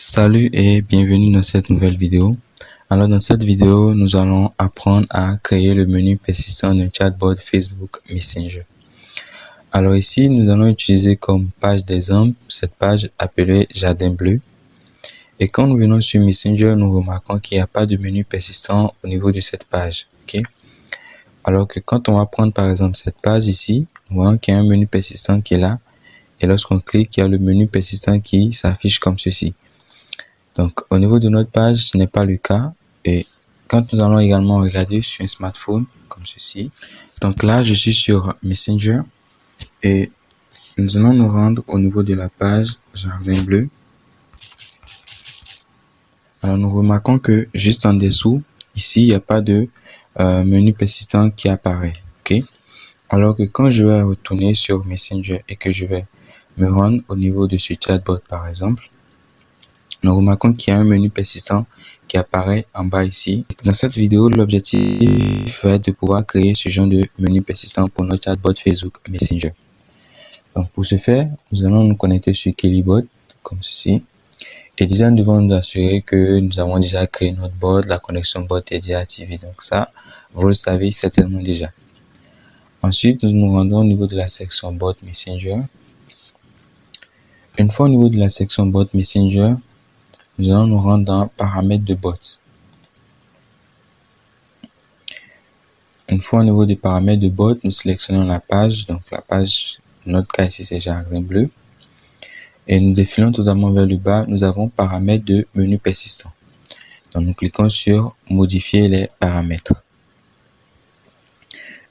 Salut et bienvenue dans cette nouvelle vidéo. Alors dans cette vidéo, nous allons apprendre à créer le menu persistant d'un chatbot Facebook Messenger. Alors ici, nous allons utiliser comme page d'exemple cette page appelée Jardin Bleu. Et quand nous venons sur Messenger, nous remarquons qu'il n'y a pas de menu persistant au niveau de cette page. Okay? Alors que quand on va prendre par exemple cette page ici, nous voyons qu'il y a un menu persistant qui est là. Et lorsqu'on clique, il y a le menu persistant qui s'affiche comme ceci. Donc, au niveau de notre page, ce n'est pas le cas. Et quand nous allons également regarder sur un smartphone, comme ceci. Donc là, je suis sur Messenger. Et nous allons nous rendre au niveau de la page Jardin Bleu. Alors, nous remarquons que juste en dessous, ici, il n'y a pas de menu persistant qui apparaît. Okay? Alors que quand je vais retourner sur Messenger et que je vais me rendre au niveau de ce chatbot, par exemple, nous remarquons qu'il y a un menu persistant qui apparaît en bas ici. Dans cette vidéo, l'objectif va être de pouvoir créer ce genre de menu persistant pour notre chatbot Facebook Messenger. Donc pour ce faire, nous allons nous connecter sur Kellybot, comme ceci. Et déjà, nous devons nous assurer que nous avons déjà créé notre bot, la connexion bot est déjà activée. Donc ça, vous le savez certainement déjà. Ensuite, nous nous rendons au niveau de la section bot Messenger. Une fois au niveau de la section bot Messenger, nous allons nous rendre dans paramètres de bots. Une fois au niveau des paramètres de bots, nous sélectionnons la page. Donc la page, notre cas ici c'est Jardin Bleu. Et nous défilons totalement vers le bas. Nous avons paramètres de menu persistant. Donc nous cliquons sur modifier les paramètres.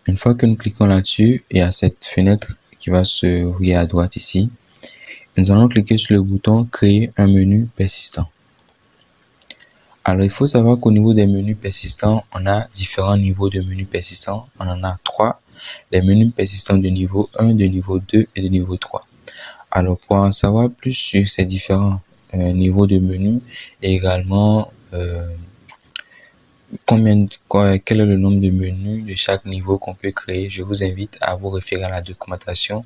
Une fois que nous cliquons là-dessus, il y a cette fenêtre qui va se ouvrir à droite ici. Nous allons cliquer sur le bouton créer un menu persistant. Alors, il faut savoir qu'au niveau des menus persistants, on a différents niveaux de menus persistants. On en a 3. Les menus persistants de niveau 1, de niveau 2 et de niveau 3. Alors, pour en savoir plus sur ces différents niveaux de menus et également quel est le nombre de menus de chaque niveau qu'on peut créer, je vous invite à vous référer à la documentation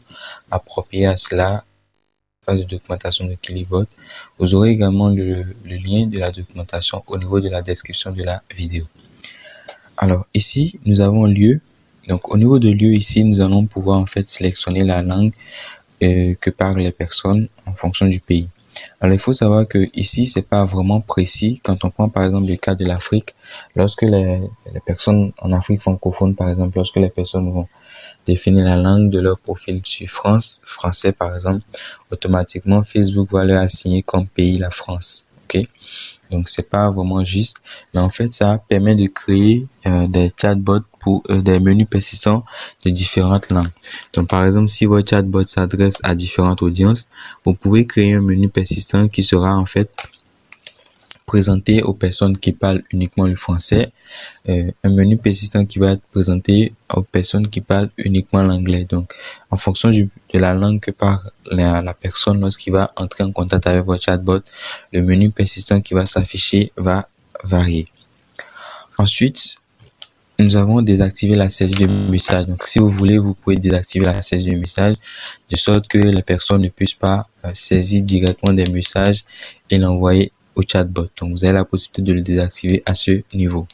appropriée à cela. De documentation de Kellybot. Vous aurez également le lien de la documentation au niveau de la description de la vidéo. Alors ici, nous avons lieu. Donc au niveau de lieu ici, nous allons pouvoir en fait sélectionner la langue que parlent les personnes en fonction du pays. Alors il faut savoir que ici, c'est pas vraiment précis. Quand on prend par exemple le cas de l'Afrique, lorsque les personnes en Afrique francophone, par exemple, lorsque les personnes vont définir la langue de leur profil sur français par exemple, automatiquement Facebook va leur assigner comme pays la France. Ok, donc c'est pas vraiment juste, mais en fait ça permet de créer des chatbots pour des menus persistants de différentes langues. Donc par exemple, si votre chatbot s'adresse à différentes audiences, vous pouvez créer un menu persistant qui sera en fait présenté aux personnes qui parlent uniquement le français, un menu persistant qui va être présenté aux personnes qui parlent uniquement l'anglais. Donc, en fonction de la langue que parle la personne lorsqu'il va entrer en contact avec votre chatbot, le menu persistant qui va s'afficher va varier. Ensuite, nous avons désactivé la saisie de messages. Donc, si vous voulez, vous pouvez désactiver la saisie de messages de sorte que les personnes ne puissent pas saisir directement des messages et l'envoyer au chatbot. Donc, vous avez la possibilité de le désactiver à ce niveau.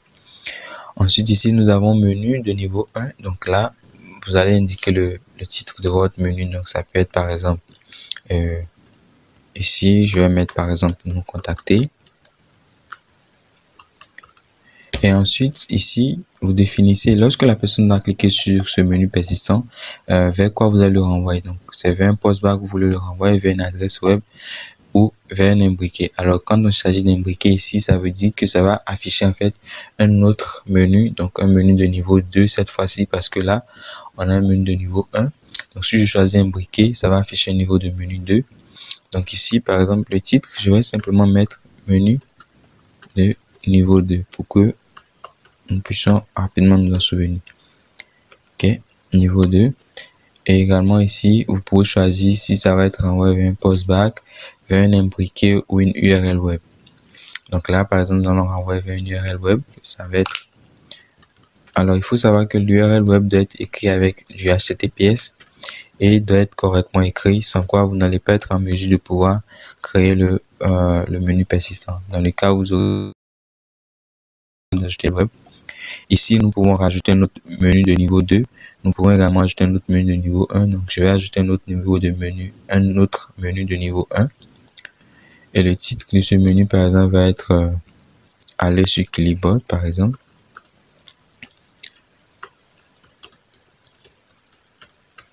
Ensuite, ici, nous avons menu de niveau 1. Donc là, vous allez indiquer le titre de votre menu. Donc, ça peut être par exemple, ici, je vais mettre par exemple nous contacter. Et ensuite, ici, vous définissez, lorsque la personne a cliqué sur ce menu persistant, vers quoi vous allez le renvoyer. Donc, c'est vers un postback, vous voulez le renvoyer vers une adresse web ou vers un imbriqué. Alors, quand il s'agit d'imbriqué ici, ça veut dire que ça va afficher en fait un autre menu, donc un menu de niveau 2 cette fois-ci, parce que là, on a un menu de niveau 1. Donc, si je choisis imbriqué, ça va afficher un niveau de menu 2. Donc ici, par exemple, le titre, je vais simplement mettre menu de niveau 2 pour que nous puissions rapidement nous en souvenir. Ok, niveau 2. Et également ici, vous pouvez choisir si ça va être renvoyé vers un postback, vers un imbriqué ou une URL web. Donc là, par exemple, nous allons renvoyer vers une URL web. Ça va être... Alors, il faut savoir que l'URL web doit être écrit avec du HTTPS et doit être correctement écrit, sans quoi vous n'allez pas être en mesure de pouvoir créer le le menu persistant. Dans le cas où vous aurez ajouté le web, ici nous pouvons rajouter un autre menu de niveau 2. Nous pouvons également ajouter un autre menu de niveau 1. Donc je vais ajouter un autre niveau de menu, un autre menu de niveau 1. Et le titre de ce menu par exemple va être aller sur Clipboard par exemple.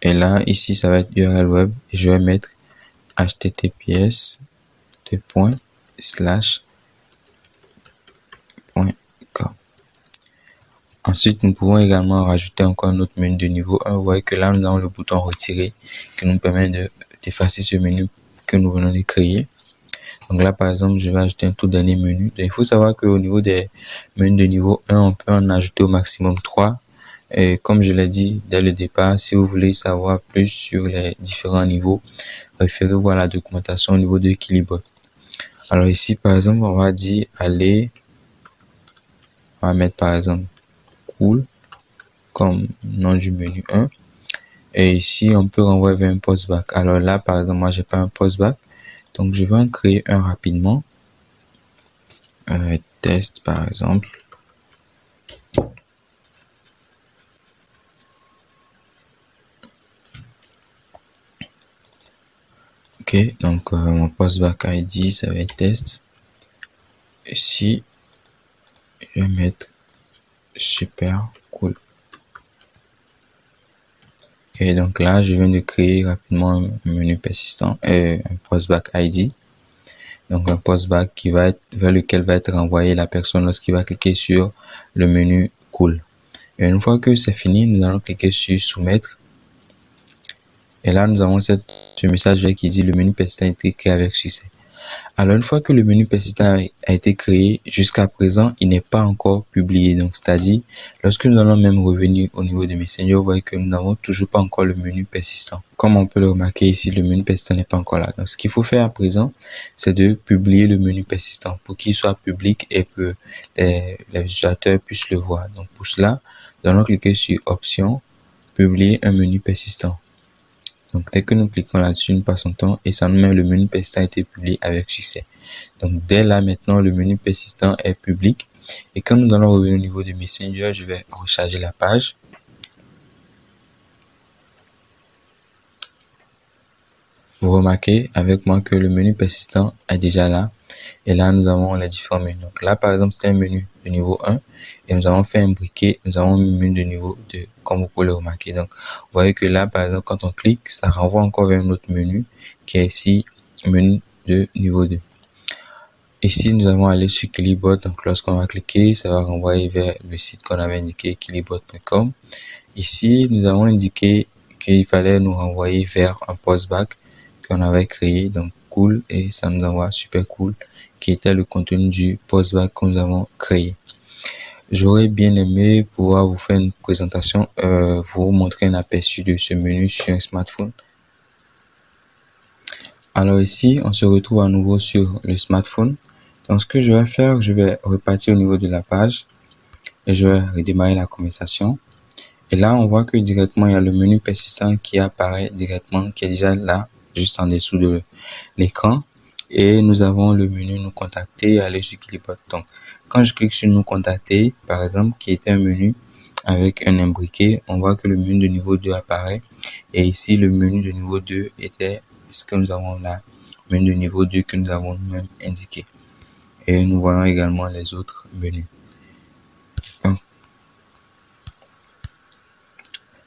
Et là, ici, ça va être URL web et je vais mettre https://.com. Ensuite, nous pouvons également rajouter encore un autre menu de niveau 1. Vous voyez que là, nous avons le bouton retirer qui nous permet d'effacer ce menu que nous venons de créer. Donc là, par exemple, je vais ajouter un tout dernier menu. Donc, il faut savoir qu'au niveau des menus de niveau 1, on peut en ajouter au maximum 3. Et comme je l'ai dit dès le départ, si vous voulez savoir plus sur les différents niveaux, référez-vous à la documentation au niveau de Kilibot. Alors ici, par exemple, on va dire aller, on va mettre par exemple cool comme nom du menu 1. Et ici, on peut renvoyer vers un postback. Alors là, par exemple, moi, j'ai pas un postback. Donc, je vais en créer un rapidement. Test, par exemple. Ok, donc mon postback ID, ça va être test. Ici, je vais mettre super cool. Ok, donc là, je viens de créer rapidement un menu persistant, un postback ID. Donc un postback qui va être, vers lequel va être renvoyé la personne lorsqu'il va cliquer sur le menu cool. Et une fois que c'est fini, nous allons cliquer sur soumettre. Et là, nous avons ce message qui dit le menu persistant a été créé avec succès. Alors, une fois que le menu persistant a été créé, jusqu'à présent, il n'est pas encore publié. Donc, c'est-à-dire, lorsque nous allons même revenir au niveau de Messenger, vous voyez que nous n'avons toujours pas encore le menu persistant. Comme on peut le remarquer ici, le menu persistant n'est pas encore là. Donc, ce qu'il faut faire à présent, c'est de publier le menu persistant pour qu'il soit public et que les utilisateurs puissent le voir. Donc, pour cela, nous allons cliquer sur Options, publier un menu persistant. Donc, dès que nous cliquons là-dessus, nous passons temps et ça nous met le menu persistant a été publié avec succès. Donc, dès là, maintenant, le menu persistant est public. Et quand nous allons revenir au niveau de Messenger, je vais recharger la page. Vous remarquez avec moi que le menu persistant est déjà là. Et là, nous avons les différents menus. Donc là, par exemple, c'est un menu de niveau 1. Et nous avons fait un briquet. Nous avons un menu de niveau 2, comme vous pouvez le remarquer. Donc, vous voyez que là, par exemple, quand on clique, ça renvoie encore vers un autre menu qui est ici, menu de niveau 2. Ici, nous allons aller sur Kilibot. Donc, lorsqu'on va cliquer, ça va renvoyer vers le site qu'on avait indiqué, kilibot.com. Ici, nous avons indiqué qu'il fallait nous renvoyer vers un postback qu'on avait créé. Donc, cool. Et ça nous envoie super cool, qui était le contenu du postback que nous avons créé. J'aurais bien aimé pouvoir vous faire une présentation, vous montrer un aperçu de ce menu sur un smartphone. Alors ici, on se retrouve à nouveau sur le smartphone. Donc ce que je vais faire, je vais repartir au niveau de la page et je vais redémarrer la conversation. Et là, on voit que directement, il y a le menu persistant qui apparaît directement, qui est déjà là, juste en dessous de l'écran. Et nous avons le menu nous contacter, aller sur Kilibot. Donc, quand je clique sur nous contacter, par exemple, qui était un menu avec un imbriqué, on voit que le menu de niveau 2 apparaît. Et ici, le menu de niveau 2 était ce que nous avons là, menu de niveau 2 que nous avons même indiqué. Et nous voyons également les autres menus.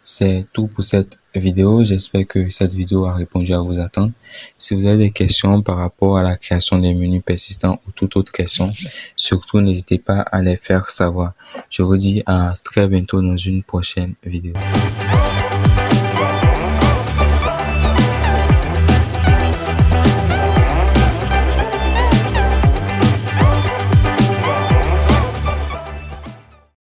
C'est tout pour cette vidéo. J'espère que cette vidéo a répondu à vos attentes. Si vous avez des questions par rapport à la création des menus persistants ou toute autre question, surtout n'hésitez pas à les faire savoir. Je vous dis à très bientôt dans une prochaine vidéo.